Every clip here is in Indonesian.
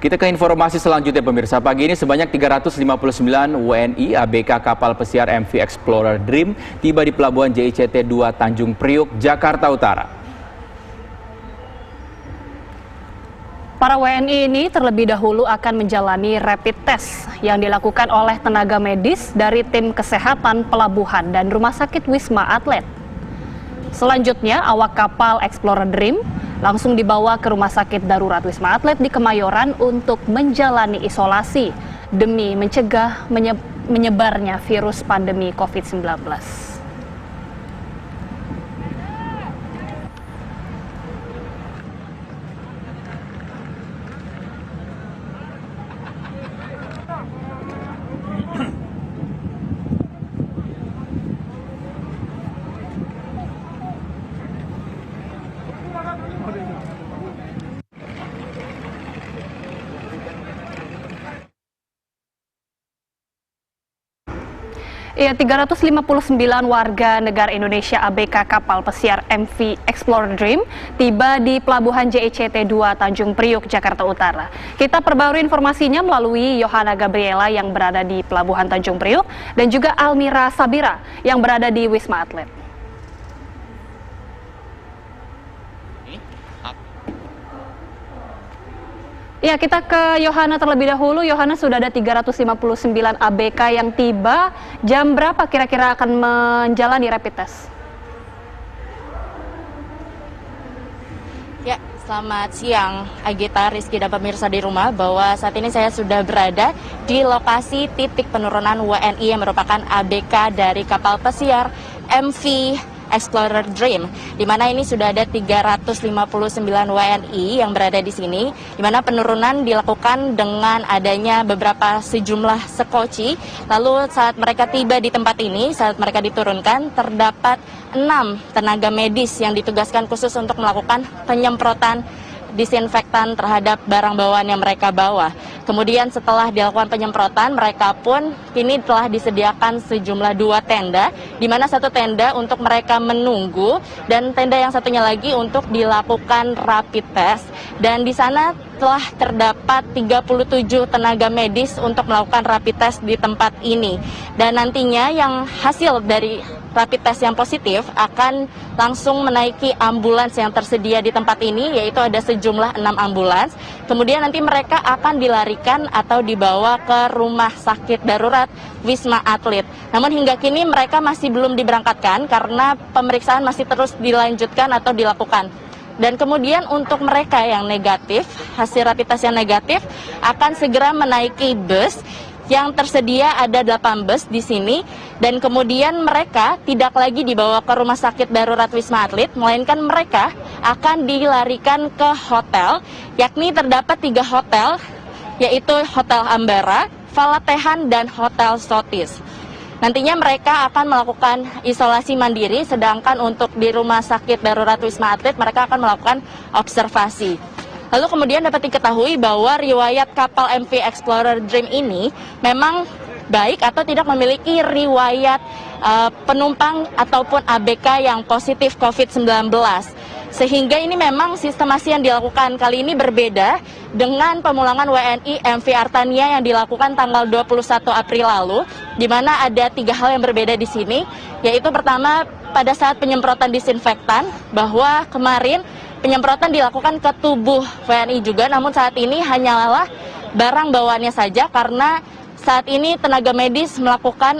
Kita ke informasi selanjutnya pemirsa. Pagi ini sebanyak 359 WNI ABK kapal pesiar MV Explorer Dream tiba di Pelabuhan JICT 2 Tanjung Priuk, Jakarta Utara. Para WNI ini terlebih dahulu akan menjalani rapid test yang dilakukan oleh tenaga medis dari tim kesehatan pelabuhan dan Rumah Sakit Wisma Atlet. Selanjutnya, awak kapal Explorer Dream langsung dibawa ke Rumah Sakit Darurat Wisma Atlet di Kemayoran untuk menjalani isolasi demi mencegah menyebarnya virus pandemi COVID-19. Ya, 359 warga negara Indonesia ABK kapal pesiar MV Explorer Dream tiba di Pelabuhan JICT 2 Tanjung Priuk, Jakarta Utara. Kita perbarui informasinya melalui Yohana Gabriela yang berada di Pelabuhan Tanjung Priuk dan juga Almira Sabira yang berada di Wisma Atlet. Ya, kita ke Yohana terlebih dahulu. Yohana, sudah ada 359 ABK yang tiba. Jam berapa kira-kira akan menjalani rapid test? Ya, selamat siang Agita, Rizky dan pemirsa di rumah, bahwa saat ini saya sudah berada di lokasi titik penurunan WNI yang merupakan ABK dari kapal pesiar MV Explorer Dream, di mana ini sudah ada 359 WNI yang berada di sini, di mana penurunan dilakukan dengan adanya sejumlah sekoci. Lalu saat mereka tiba di tempat ini, saat mereka diturunkan, terdapat 6 tenaga medis yang ditugaskan khusus untuk melakukan penyemprotan disinfektan terhadap barang bawaan yang mereka bawa. Kemudian setelah dilakukan penyemprotan, mereka pun kini telah disediakan sejumlah 2 tenda, di mana satu tenda untuk mereka menunggu dan tenda yang satunya lagi untuk dilakukan rapid test. Dan di sana telah terdapat 37 tenaga medis untuk melakukan rapid test di tempat ini. Dan nantinya yang hasil dari rapid test yang positif akan langsung menaiki ambulans yang tersedia di tempat ini, yaitu ada sejumlah 6 ambulans. Kemudian nanti mereka akan dilarikan atau dibawa ke Rumah Sakit Darurat Wisma Atlet. Namun hingga kini mereka masih belum diberangkatkan karena pemeriksaan masih terus dilanjutkan atau dilakukan. Dan kemudian untuk mereka yang negatif, hasil rapid test yang negatif akan segera menaiki bus yang tersedia, ada 8 bus di sini, dan kemudian mereka tidak lagi dibawa ke Rumah Sakit Darurat Wisma Atlet, melainkan mereka akan dilarikan ke hotel, yakni terdapat 3 hotel, yaitu Hotel Ambara, Falatehan, dan Hotel Sotis. Nantinya mereka akan melakukan isolasi mandiri, sedangkan untuk di Rumah Sakit Darurat Wisma Atlet mereka akan melakukan observasi. Lalu kemudian dapat diketahui bahwa riwayat kapal MV Explorer Dream ini memang baik atau tidak memiliki riwayat penumpang ataupun ABK yang positif COVID-19. Sehingga ini memang sistemasi yang dilakukan kali ini berbeda dengan pemulangan WNI MV Artania yang dilakukan tanggal 21 April lalu, di mana ada 3 hal yang berbeda di sini, yaitu pertama pada saat penyemprotan disinfektan, bahwa kemarin penyemprotan dilakukan ke tubuh WNI juga, namun saat ini hanyalah barang bawaannya saja karena saat ini tenaga medis melakukan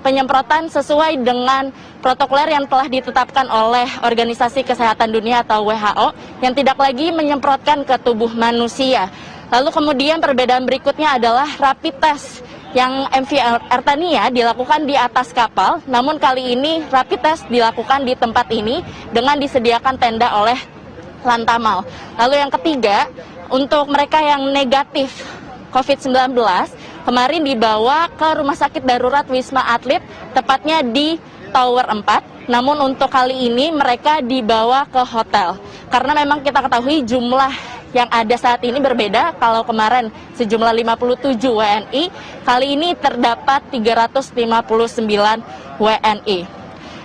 penyemprotan sesuai dengan protokoler yang telah ditetapkan oleh Organisasi Kesehatan Dunia atau WHO, yang tidak lagi menyemprotkan ke tubuh manusia. Lalu kemudian perbedaan berikutnya adalah rapid test yang MV Artania dilakukan di atas kapal, namun kali ini rapid test dilakukan di tempat ini dengan disediakan tenda oleh Lantamal. Lalu yang ketiga, untuk mereka yang negatif COVID-19, kemarin dibawa ke Rumah Sakit Darurat Wisma Atlet, tepatnya di Tower 4. Namun untuk kali ini mereka dibawa ke hotel. Karena memang kita ketahui jumlah yang ada saat ini berbeda. Kalau kemarin sejumlah 57 WNI, kali ini terdapat 359 WNI.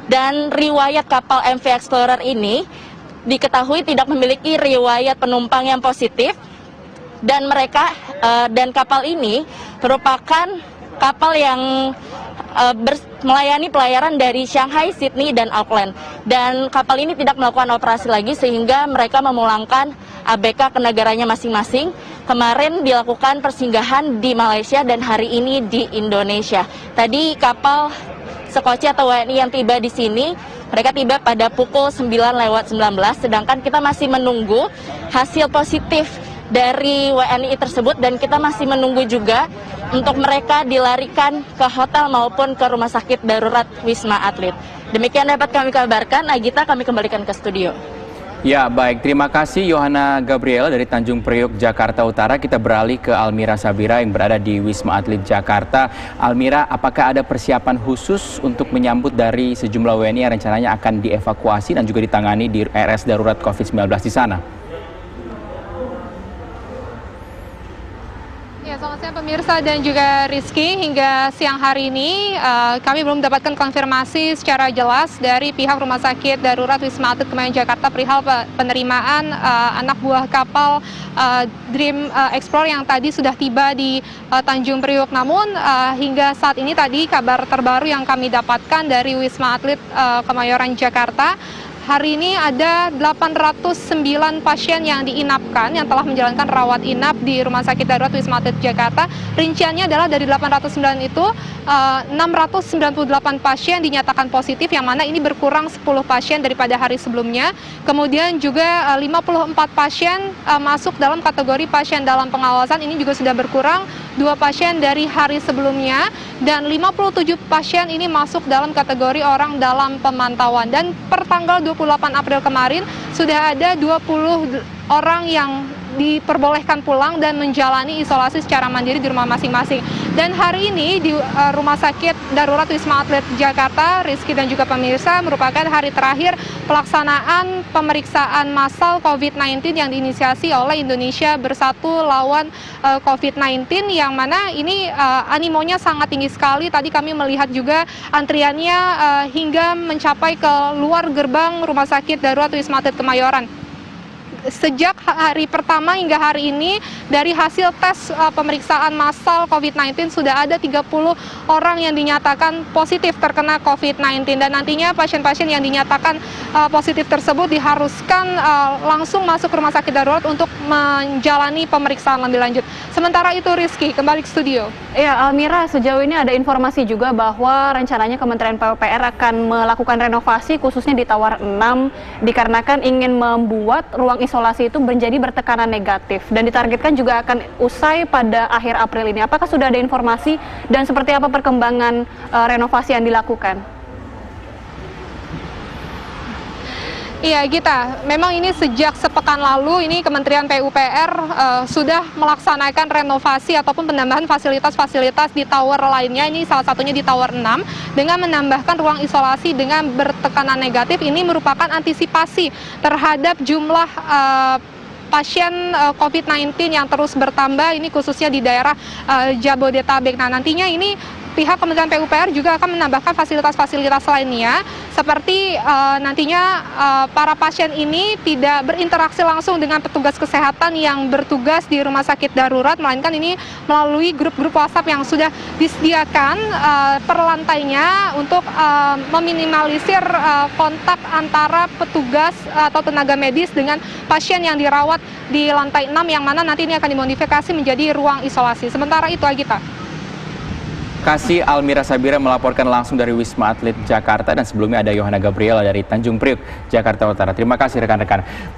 Dan riwayat kapal MV Explorer ini diketahui tidak memiliki riwayat penumpang yang positif. dan dan kapal ini merupakan kapal yang melayani pelayaran dari Shanghai, Sydney, dan Auckland. Dan kapal ini tidak melakukan operasi lagi sehingga mereka memulangkan ABK ke negaranya masing-masing. Kemarin dilakukan persinggahan di Malaysia dan hari ini di Indonesia. Tadi kapal Sekoci atau WNI yang tiba di sini, mereka tiba pada pukul 9:19, sedangkan kita masih menunggu hasil positif dari WNI tersebut dan kita masih menunggu juga untuk mereka dilarikan ke hotel maupun ke rumah sakit darurat Wisma Atlet. Demikian dapat kami kabarkan. Agita, kami kembalikan ke studio. Ya, baik. Terima kasih Yohana Gabriela dari Tanjung Priok, Jakarta Utara. Kita beralih ke Almira Sabira yang berada di Wisma Atlet Jakarta. Almira, apakah ada persiapan khusus untuk menyambut dari sejumlah WNI yang rencananya akan dievakuasi dan juga ditangani di RS Darurat COVID-19 di sana? Ya, selamat siang pemirsa dan juga Rizky. Hingga siang hari ini kami belum mendapatkan konfirmasi secara jelas dari pihak Rumah Sakit Darurat Wisma Atlet Kemayoran Jakarta perihal penerimaan anak buah kapal Dream Explorer yang tadi sudah tiba di Tanjung Priok. Namun hingga saat ini tadi kabar terbaru yang kami dapatkan dari Wisma Atlet Kemayoran Jakarta, hari ini ada 809 pasien yang diinapkan yang telah menjalankan rawat inap di Rumah Sakit Darurat Wisma Atlet Jakarta. Rinciannya adalah dari 809 itu 698 pasien dinyatakan positif, yang mana ini berkurang 10 pasien daripada hari sebelumnya. Kemudian juga 54 pasien masuk dalam kategori pasien dalam pengawasan, ini juga sudah berkurang 2 pasien dari hari sebelumnya, dan 57 pasien ini masuk dalam kategori orang dalam pemantauan. Dan per tanggal 28 April kemarin sudah ada 20 orang yang diperbolehkan pulang dan menjalani isolasi secara mandiri di rumah masing-masing. Dan hari ini di Rumah Sakit Darurat Wisma Atlet Jakarta, Rizky dan juga pemirsa, merupakan hari terakhir pelaksanaan pemeriksaan massal COVID-19 yang diinisiasi oleh Indonesia Bersatu Lawan COVID-19, yang mana ini animonya sangat tinggi sekali. Tadi kami melihat juga antriannya hingga mencapai ke luar gerbang Rumah Sakit Darurat Wisma Atlet Kemayoran. Sejak hari pertama hingga hari ini, dari hasil tes pemeriksaan massal COVID-19 sudah ada 30 orang yang dinyatakan positif terkena COVID-19, dan nantinya pasien-pasien yang dinyatakan positif tersebut diharuskan langsung masuk ke rumah sakit darurat untuk menjalani pemeriksaan lebih lanjut. Sementara itu, Rizky, kembali ke studio. Ya, Almira, sejauh ini ada informasi juga bahwa rencananya Kementerian PUPR akan melakukan renovasi khususnya di Tower 6 dikarenakan ingin membuat ruang isolasi itu menjadi bertekanan negatif dan ditargetkan juga akan usai pada akhir April ini. Apakah sudah ada informasi dan seperti apa perkembangan renovasi yang dilakukan? Iya, Gita, memang ini sejak sepekan lalu ini Kementerian PUPR sudah melaksanakan renovasi ataupun penambahan fasilitas-fasilitas di tower lainnya. Ini salah satunya di Tower 6 dengan menambahkan ruang isolasi dengan bertekanan negatif. Ini merupakan antisipasi terhadap jumlah pasien COVID-19 yang terus bertambah, ini khususnya di daerah Jabodetabek. Nah, nantinya ini pihak Kementerian PUPR juga akan menambahkan fasilitas-fasilitas lainnya, seperti nantinya para pasien ini tidak berinteraksi langsung dengan petugas kesehatan yang bertugas di rumah sakit darurat, melainkan ini melalui grup-grup WhatsApp yang sudah disediakan per lantainya untuk meminimalisir kontak antara petugas atau tenaga medis dengan pasien yang dirawat di lantai 6, yang mana nanti ini akan dimodifikasi menjadi ruang isolasi. Sementara itu, Agita. Kasih Almira Sabira melaporkan langsung dari Wisma Atlet Jakarta, dan sebelumnya ada Yohana Gabriela dari Tanjung Priok, Jakarta Utara. Terima kasih rekan-rekan.